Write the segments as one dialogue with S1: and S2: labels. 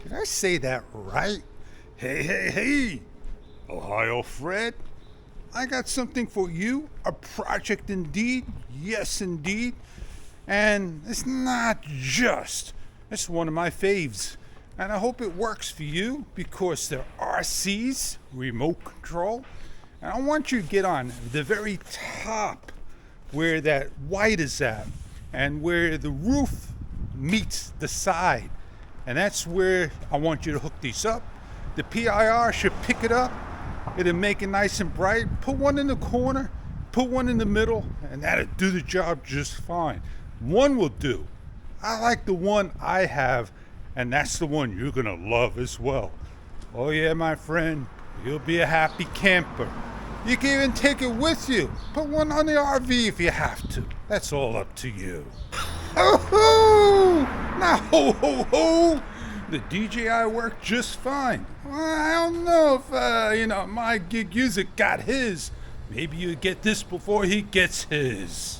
S1: Did I say that right? Hey, Ohio Fred. I got something for you, a project indeed, yes indeed. And it's not just, it's one of my faves. And I hope it works for you because they're RCs, remote control. And I want you to get on the very top where that white is at and where the roof meets the side. And that's where I want you to hook these up. The PIR should pick it up. It'll make it nice and bright. Put one in the corner, put one in the middle, and that'll do the job just fine. One will do. I like the one I have, and that's the one you're gonna love as well. Oh yeah, my friend, you'll be a happy camper. You can even take it with you. Put one on the RV if you have to. That's all up to you. Ho ho! Now ho ho ho! The DJI worked just fine. Well, I don't know if, my gig user got his. Maybe you get this before he gets his.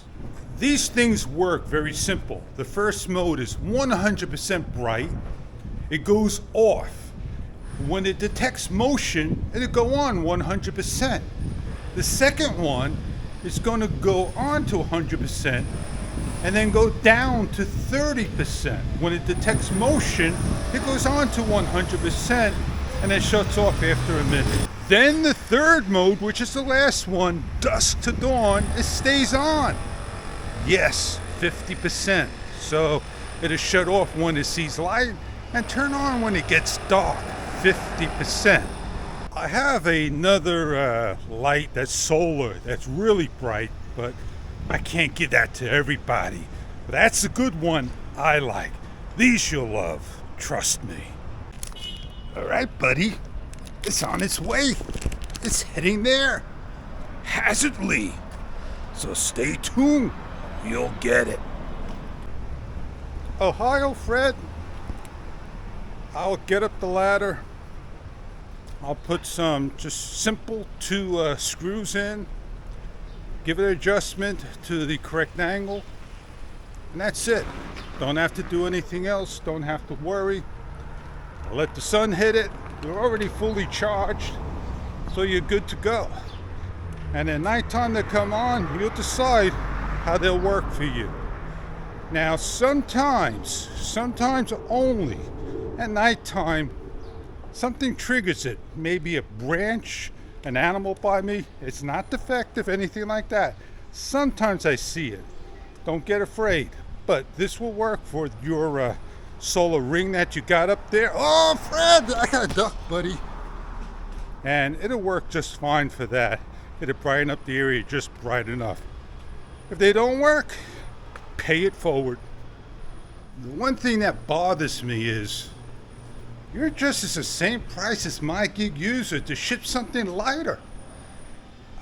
S1: These things work very simple. The first mode is 100% bright. It goes off. When it detects motion, it'll go on 100%. The second one is going to go on to 100% and then go down to 30%. When it detects motion, it goes on to 100% and then shuts off after a minute. Then the third mode, which is the last one, dusk to dawn, it stays on. Yes, 50%. So it'll shut off when it sees light and turn on when it gets dark, 50%. I have another light that's solar, that's really bright, but I can't give that to everybody. But that's a good one I like. These you'll love, trust me. All right, buddy, it's on its way. It's heading there, hazardly. So stay tuned, you'll get it. Ohio Fred, I'll get up the ladder. I'll put some just simple 2 screws in, give it an adjustment to the correct angle, and that's it. Don't have to do anything else, don't have to worry. I'll let the sun hit it. You're already fully charged, so you're good to go. And at nighttime they come on, you'll decide how they'll work for you. Now sometimes only at nighttime, something triggers it. Maybe a branch, an animal by me. It's not defective, anything like that. Sometimes I see it. Don't get afraid. But this will work for your solar ring that you got up there. Oh, Fred, I got a duck, buddy. And it'll work just fine for that. It'll brighten up the area just bright enough. If they don't work, pay it forward. The one thing that bothers me is you're just as the same price as my gig user to ship something lighter.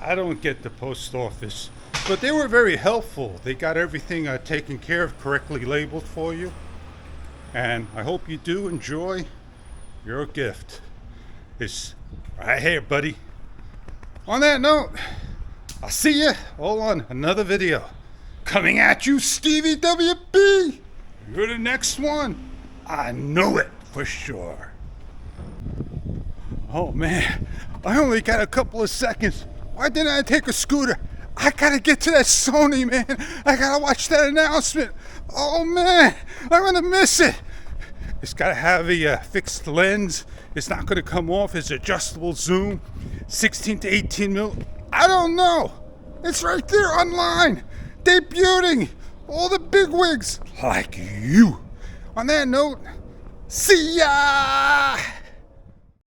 S1: I don't get the post office, but they were very helpful. They got everything taken care of, correctly labeled for you. And I hope you do enjoy your gift. It's right here, buddy. On that note, I'll see you all on another video. Coming at you, Stevie WB. You're the next one. I know it. For sure. Oh man, I only got a couple of seconds. Why didn't I take a scooter? I gotta get to that Sony, man. I gotta watch that announcement. Oh man, I'm gonna miss it. It's gotta have a fixed lens. It's not gonna come off. It's adjustable zoom, 16 to 18 mil. I don't know. It's right there online, debuting. All the bigwigs like you. On that note, see ya!